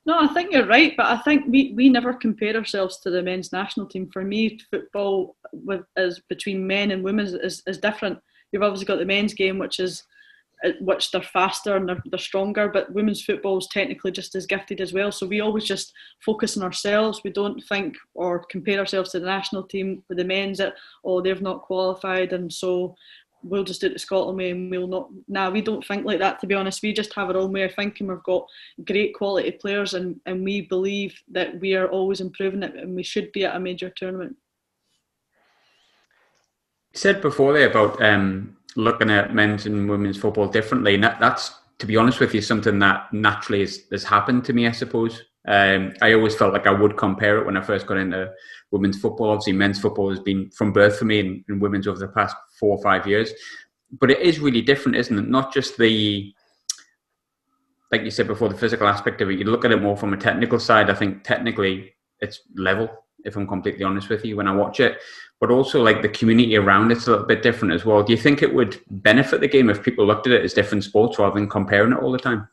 No, I think you're right, but I think we never compare ourselves to the men's national team. For me, football is between men and women is different. You've obviously got the men's game, which they're faster and they're stronger, but women's football is technically just as gifted as well. So we always just focus on ourselves. We don't think or compare ourselves to the national team with the men's that, they've not qualified, and so we'll just do it the Scotland way and we'll not. Nah, we don't think like that, to be honest. We just have our own way of thinking. We've got great quality players, and we believe that we are always improving it, and we should be at a major tournament. You said before there about looking at men's and women's football differently, and that's, to be honest with you, something that naturally has happened to me, I suppose. I always felt like I would compare it when I first got into women's football. Obviously, men's football has been from birth for me, and women's over the past 4 or 5 years. But it is really different, isn't it? Not just like you said before, the physical aspect of it. You look at it more from a technical side. I think technically it's level, if I'm completely honest with you, when I watch it. But also, like, the community around it's a little bit different as well. Do you think it would benefit the game if people looked at it as different sports rather than comparing it all the time?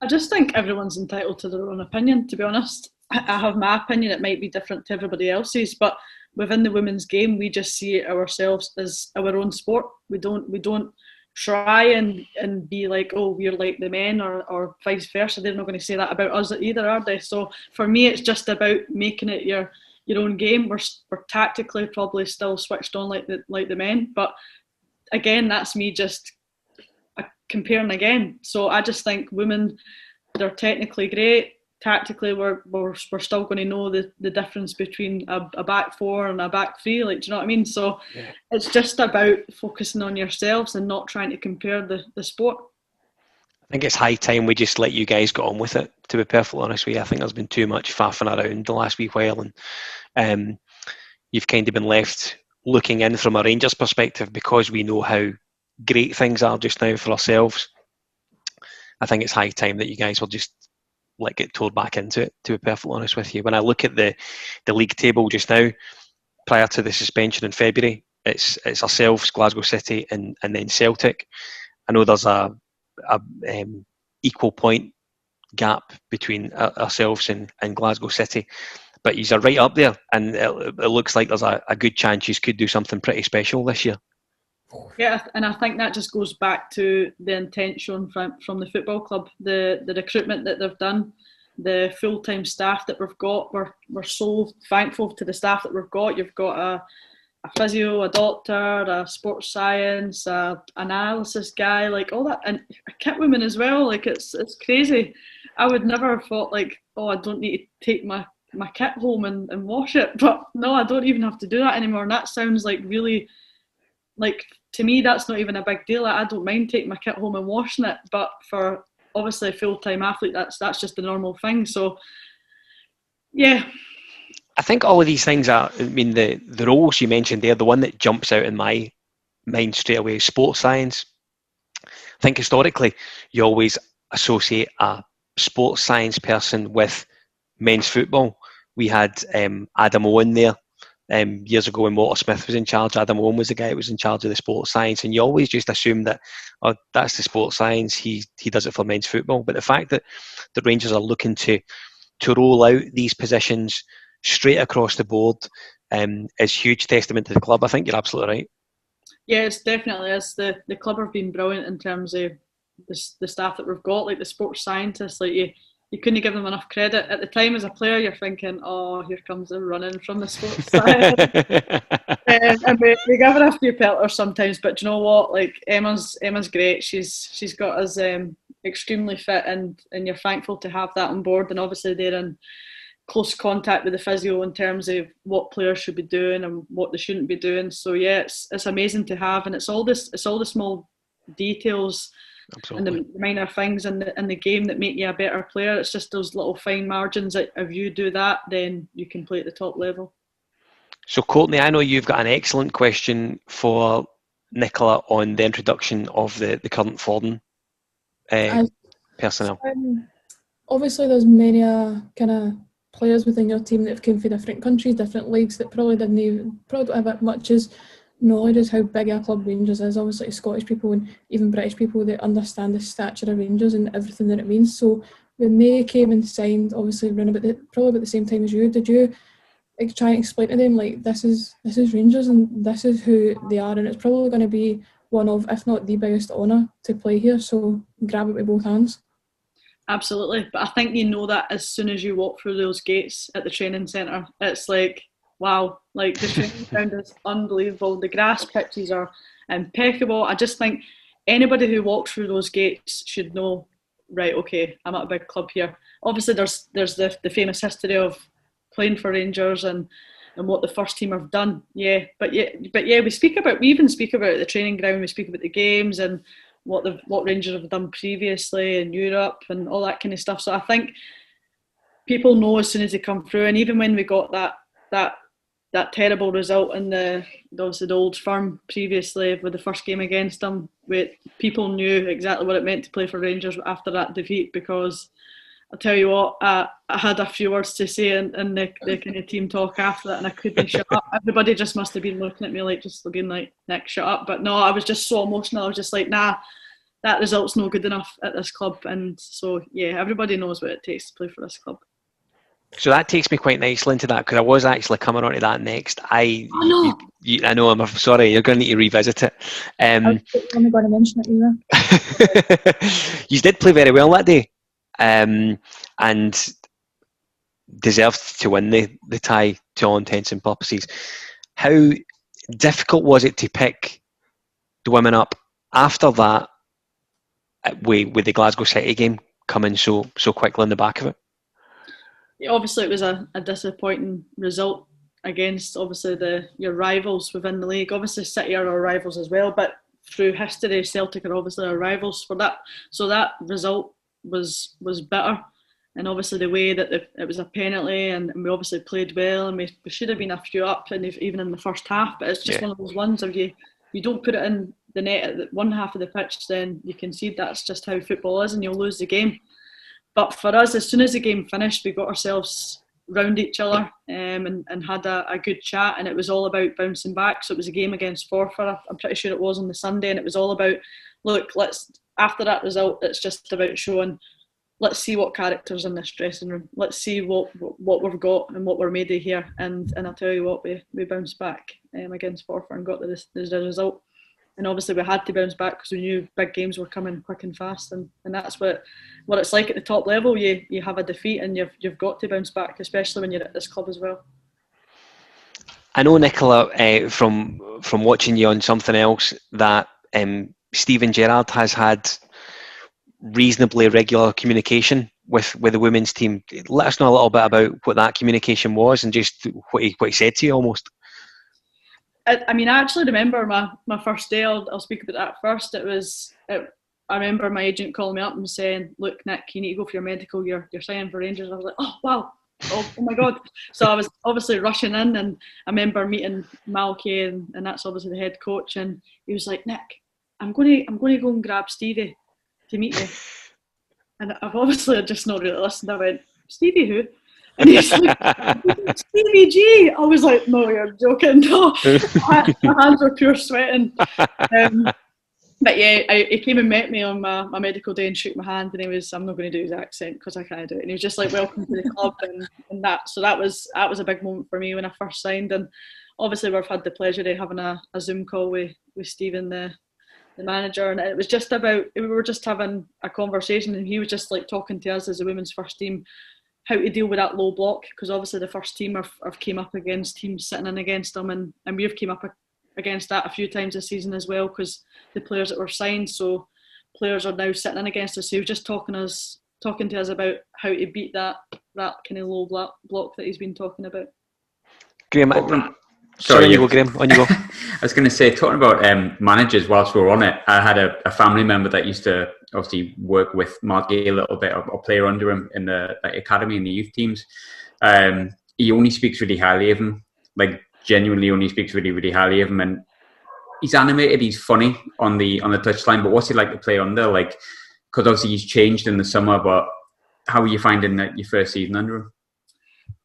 I just think everyone's entitled to their own opinion, to be honest. I have my opinion. It might be different to everybody else's, but within the women's game, we just see ourselves as our own sport. We don't try and be like, we're like the men, or vice versa. They're not going to say that about us either, are they? So for me, it's just about making it your own game. We're tactically probably still switched on like the men, but again, that's me just comparing again. So I just think women, they're technically great. Tactically, we're still going to know the difference between a back four and a back three. Like, do you know what I mean? So It's just about focusing on yourselves and not trying to compare the sport. I think it's high time we just let you guys get on with it, to be perfectly honest with you. I think there's been too much faffing around the last wee while, and you've kind of been left looking in from a Rangers perspective, because we know how great things are just now for ourselves. I think it's high time that you guys will just get towed back into it, to be perfectly honest with you. When I look at the league table just now, prior to the suspension in February, it's ourselves, Glasgow City, and then Celtic. I know there's a equal point gap between ourselves and Glasgow City, but he's right up there, and it looks like there's a good chance you could do something pretty special this year. Yeah, and I think that just goes back to the intention from the football club, the recruitment that they've done, the full-time staff that we've got. We're so thankful to the staff that we've got. You've got a physio, a doctor, a sports science, an analysis guy, like all that, and a kit woman as well. Like, it's crazy. I would never have thought, like, I don't need to take my kit home and wash it, but no, I don't even have to do that anymore. And that sounds like really, like, to me, that's not even a big deal. I don't mind taking my kit home and washing it, but for obviously a full-time athlete, that's just the normal thing. So, yeah. I think all of these things are, I mean, the roles you mentioned there, the one that jumps out in my mind straight away is sports science. I think historically you always associate a sports science person with men's football. We had Adam Owen there years ago when Walter Smith was in charge. Adam Owen was the guy that was in charge of the sports science, and you always just assume that, oh, that's the sports science, he does it for men's football. But the fact that the Rangers are looking to roll out these positions straight across the board is huge testament to the club. I think you're absolutely right. Yeah, it's definitely is. The club have been brilliant in terms of the staff that we've got, like the sports scientists. Like you couldn't give them enough credit. At the time as a player, you're thinking, oh, here comes the running from the sports science. And we give her a few pelters sometimes, but do you know what? Like Emma's great. She's got us extremely fit, and you're thankful to have that on board. And obviously they're in close contact with the physio in terms of what players should be doing and what they shouldn't be doing. So yeah, it's amazing to have, and it's all the small details. Absolutely. And the minor things in the game that make you a better player. It's just those little fine margins that if you do that, then you can play at the top level. So Courtney, I know you've got an excellent question for Nicola on the introduction of the current Forden personnel. Obviously there's many kind of players within your team that have come from different countries, different leagues, that probably don't have much as knowledge as how big a club Rangers is. Obviously Scottish people and even British people that understand the stature of Rangers and everything that it means. So when they came and signed, obviously around probably about the same time as you, did you try and explain to them, like, this is Rangers and this is who they are, and it's probably going to be one of, if not the biggest honour to play here, so grab it with both hands? Absolutely, but I think you know that as soon as you walk through those gates at the training centre. It's like, wow, like the training ground is unbelievable. The grass pitches are impeccable. I just think anybody who walks through those gates should know, right, okay, I'm at a big club here. Obviously there's the famous history of playing for Rangers and what the first team have done. But we even speak about the training ground, we speak about the games and what Rangers have done previously in Europe and all that kind of stuff. So I think people know as soon as they come through, and even when we got that terrible result in the Old Firm previously with the first game against them, people knew exactly what it meant to play for Rangers after that defeat, because I'll tell you what, I had a few words to say in the kind of team talk after that, and I couldn't shut up. Everybody just must have been looking at me like, just being like, Nick, shut up. But no, I was just so emotional. I was just like, nah, that result's no good enough at this club. And so, yeah, everybody knows what it takes to play for this club. So that takes me quite nicely into that, because I was actually coming on to that next. I know, I'm sorry, you're going to need to revisit it. I was only going to mention it either. You did play very well that day, and deserved to win the tie to all intents and purposes. How difficult was it to pick the women up after that with the Glasgow City game coming so quickly on the back of it? Yeah, obviously it was a disappointing result against obviously your rivals within the league. Obviously City are our rivals as well, but through history Celtic are obviously our rivals for that. So that result was bitter, and obviously the way that it was a penalty, and we obviously played well, and we should have been a few up, and even in the first half. But it's just one of those ones, if you don't put it in the net at one half of the pitch, then you can see that's just how football is, and you'll lose the game. But for us, as soon as the game finished, we got ourselves round each other and had a good chat, and it was all about bouncing back. So it was a game against Forfar, I'm pretty sure it was on the Sunday, and it was all about, look, after that result, it's just about showing, let's see what characters in this dressing room. Let's see what we've got and what we're made of here. And I'll tell you what, we bounced back against Forfar and got the result. And obviously we had to bounce back because we knew big games were coming quick and fast, and that's what it's like at the top level. You have a defeat and you've got to bounce back, especially when you're at this club as well. I know, Nicola, from watching you on something else, that Steven Gerrard has had reasonably regular communication with the women's team. Let us know a little bit about what that communication was and just what he said to you almost. I mean, I actually remember my first day. I'll speak about that first. I remember my agent calling me up and saying, "Look, Nick, you need to go for your medical. You're signing for Rangers." I was like, "Oh wow, oh my God. So I was obviously rushing in, and I remember meeting Malky, and that's obviously the head coach, and he was like, Nick, I'm going to go and grab Stevie to meet you. And I've obviously just not really listened. I went, Stevie who? And he's like, Stevie G. I was like, no, you're joking. No, my hands were pure sweating. But yeah, he came and met me on my medical day and shook my hand, and I'm not going to do his accent because I can't do it. And he was just like, welcome to the club and that. So that was a big moment for me when I first signed. And obviously we've had the pleasure of having a Zoom call with Stephen, the manager, and it was just about, we were just having a conversation, and he was just like talking to us as the women's first team how to deal with that low block, because obviously the first team have came up against teams sitting in against them, and we've came up against that a few times this season as well, because the players that were signed, so players are now sitting in against us. So he was just talking to us about how to beat that kind of low block that he's been talking about. Graham, sorry, you go, Graham. On you go. I was going to say, talking about managers, whilst we were on it, I had a family member that used to obviously work with Marky a little bit, or play under him in the academy and the youth teams. He only speaks really highly of him, like genuinely only speaks really, really highly of him. And he's animated, he's funny on the touchline, but what's he like to play under? Like, because obviously he's changed in the summer, but how are you finding your first season under him?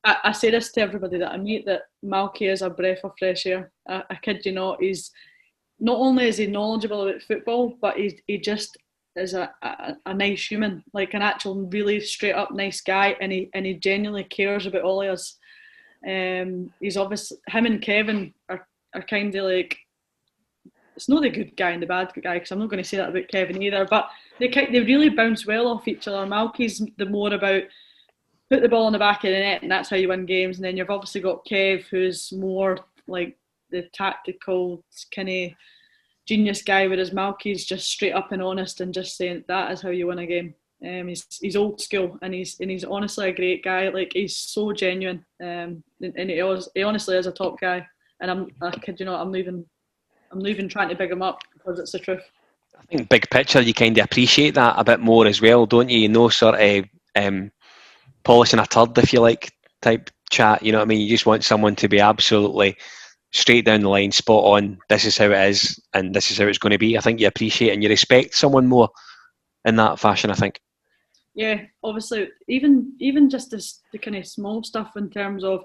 I say this to everybody that I meet, that Malky is a breath of fresh air. I kid you not. He's not only is he knowledgeable about football, but he just is a nice human, like an actual really straight up nice guy, and he genuinely cares about all of us. He's obviously, him and Kevin are kind of like, it's not the good guy and the bad guy, because I'm not going to say that about Kevin either, but they really bounce well off each other. Malky's the more about put the ball in the back of the net, and that's how you win games. And then you've obviously got Kev, who's more like the tactical kind of genius guy, whereas Malky's just straight up and honest and just saying that is how you win a game. He's old school, and he's honestly a great guy. Like, he's so genuine, and he honestly is a top guy. And I kid you not, I'm not even trying to big him up, because it's the truth. I think big picture, you kind of appreciate that a bit more as well, don't you? No sort of polishing a turd, if you like, type chat. You know what I mean? You just want someone to be absolutely straight down the line, spot on. This is how it is, and this is how it's going to be. I think you appreciate and you respect someone more in that fashion, I think. Yeah, obviously, even just the kind of small stuff in terms of,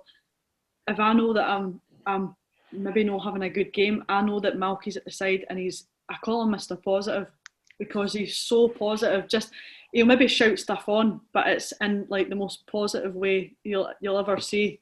if I know that I'm maybe not having a good game, I know that Malky's at the side, and I call him Mr. Positive, because he's so positive. Just, he'll maybe shout stuff on, but it's in like the most positive way you'll ever see.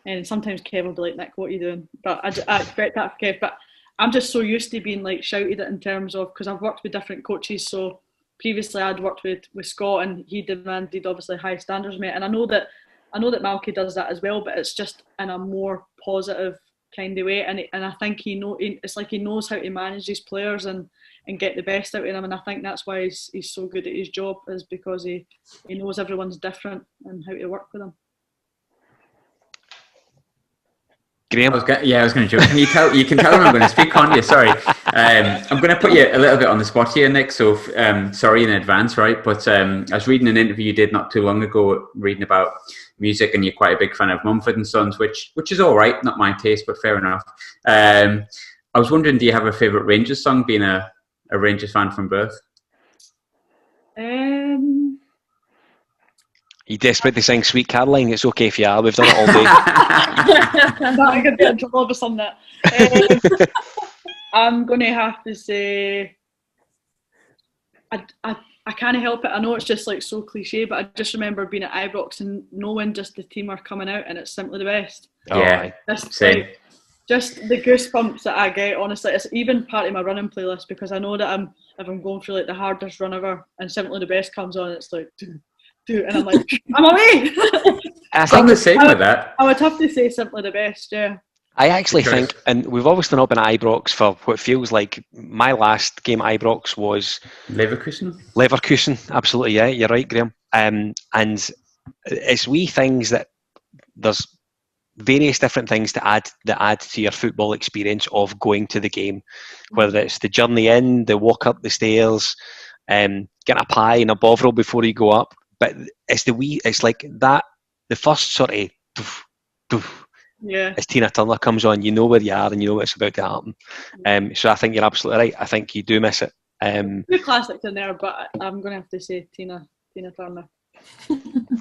And sometimes Kev will be like, Nick, what are you doing? But I expect that for Kev. But I'm just so used to being like shouted at, in terms of, because I've worked with different coaches. So previously I'd worked with Scott, and he demanded obviously high standards, mate. And I know that Malky does that as well, but it's just in a more positive kind of way. And I think it's like he knows how to manage his players and get the best out of them. And I think that's why he's so good at his job, is because he knows everyone's different and how to work with them. Graham? I was going to joke. You can tell when I'm going to speak, can't you? Sorry. I'm going to put you a little bit on the spot here, Nick, so sorry in advance, right? But I was reading an interview you did not too long ago, reading about music, and you're quite a big fan of Mumford & Sons, which is all right, not my taste, but fair enough. I was wondering, do you have a favourite Rangers song, being a Rangers fan from birth? You desperate to sing Sweet Caroline? It's okay if you are. We've done it all day. I could get in trouble with some of that. I'm going to have to say, I can't help it. I know it's just like so cliche, but I just remember being at Ibrox and knowing just the team are coming out, and it's simply the best. Yeah, same. Like, just the goosebumps that I get, honestly, it's even part of my running playlist, because I know that if I'm going through like the hardest run ever, and Simply the Best comes on, it's like, and I'm like, I'm away. I'm the same with that. I would have to say Simply the Best, yeah. I actually think, and we've obviously not been at Ibrox for what feels like, my last game at Ibrox was Leverkusen, absolutely, yeah, you're right, Graham. And it's wee things that there's various different things that add to your football experience of going to the game, whether it's the journey in, the walk up the stairs, getting a pie and a bovril before you go up. But it's like that the first sort of doof, doof, Yeah. as Tina Turner comes on, you know where you are and you know what's about to happen. So I think you're absolutely right. I think you do miss it. Two classics in there, but I'm going to have to say Tina Turner.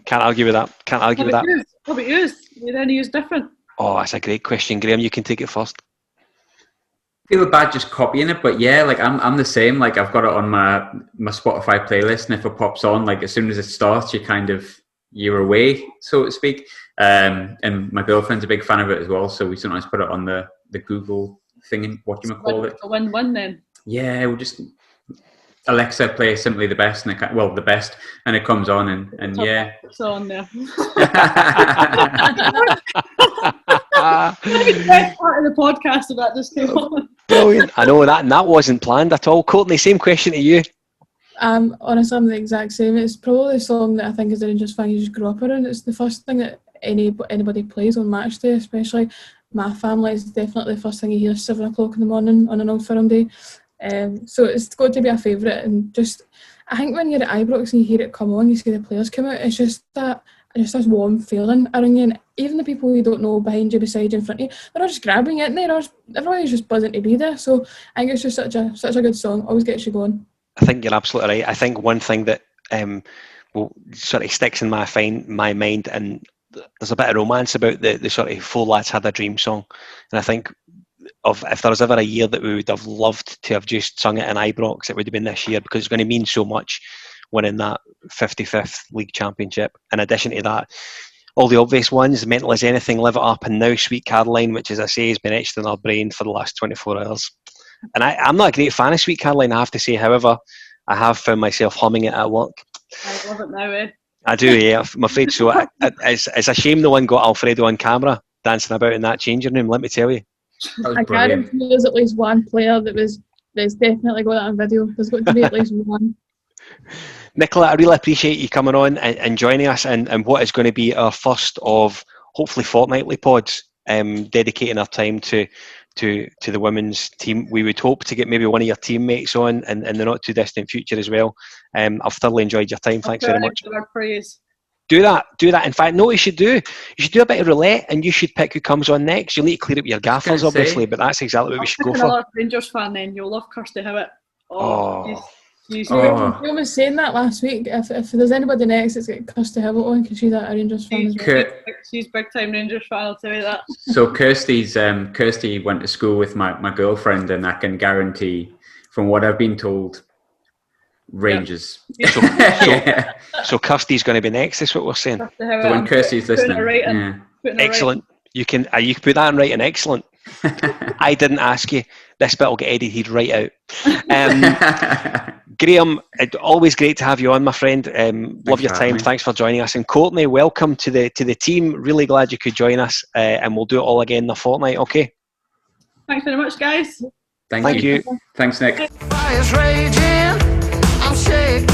Can't argue with that. Can't argue with that. What about you? Did any use different? Oh, that's a great question, Graham. You can take it first. I feel bad just copying it, but yeah, like I'm the same. Like I've got it on my Spotify playlist, and if it pops on, like as soon as it starts, you're away, so to speak. And my girlfriend's a big fan of it as well, so we sometimes put it on the Google thing. What do you call it? A win-win then. Yeah, we'll just Alexa play Simply the Best, and the best, and it comes on, and yeah, it's on there. Brilliant. Best part of the podcast about this came on. Brilliant. I know that wasn't planned at all. Courtney, same question to you. Honestly, I'm the exact same. It's probably the song that I think as a Rangers fan you just grew up around. It's the first thing that anybody plays on match day, especially my family. It's definitely the first thing you hear 7 o'clock in the morning on an Old Firm day. So it's got to be a favourite, and just I think when you're at Ibrox and you hear it come on, you see the players come out, it's just this warm feeling around you, and even the people you don't know behind you, beside you, in front of you, they're all just grabbing it, and everybody's just buzzing to be there. So I think it's just such a good song. Always gets you going. I think you're absolutely right. I think one thing that sort of sticks in my mind, and there's a bit of romance about the sort of Four Lads Had a Dream song, and I think if there was ever a year that we would have loved to have just sung it in Ibrox, it would have been this year, because it's going to mean so much winning that 55th league championship. In addition to that, all the obvious ones, Mental as Anything, Live It Up, and now Sweet Caroline, which, as I say, has been etched in our brain for the last 24 hours. And I'm not a great fan of Sweet Caroline, I have to say. However, I have found myself humming it at work. I love it now, I do, yeah. I'm afraid so. It's a shame no one got Alfredo on camera dancing about in that changing room, let me tell you. I guarantee there's at least one player that's definitely got that on video. There's got to be at least one. Nicola, I really appreciate you coming on and joining us and what is going to be our first of hopefully fortnightly pods, dedicating our time to the women's team. We would hope to get maybe one of your teammates on in the not too distant future as well. I've thoroughly enjoyed your time. Thanks very much. Do that. In fact, no, you should do a bit of roulette, and you should pick who comes on next. You'll need to clear up your gaffers, obviously, but that's exactly what we should go for. I'm a Rangers fan then. You'll love Kirsty Howitt. You were saying that last week. If there's anybody next, it's got Kirsty Howitt on, because she's a Rangers fan as well. She's big time Rangers fan, I'll tell you that. So Kirsty went to school with my girlfriend, and I can guarantee, from what I've been told, Rangers. Yep. So Kirsty's going to be next, is what we're saying. So when Kirsty's listening, excellent. You can put that in writing. Excellent. I didn't ask you. This bit will get edited right out. Graham, always great to have you on, my friend. Love your time. Thanks for joining us. And Courtney, welcome to the team. Really glad you could join us. And we'll do it all again in a fortnight. Okay. Thanks very much, guys. Thank you. Thanks, Nick. Fire's raging, I'm shaking.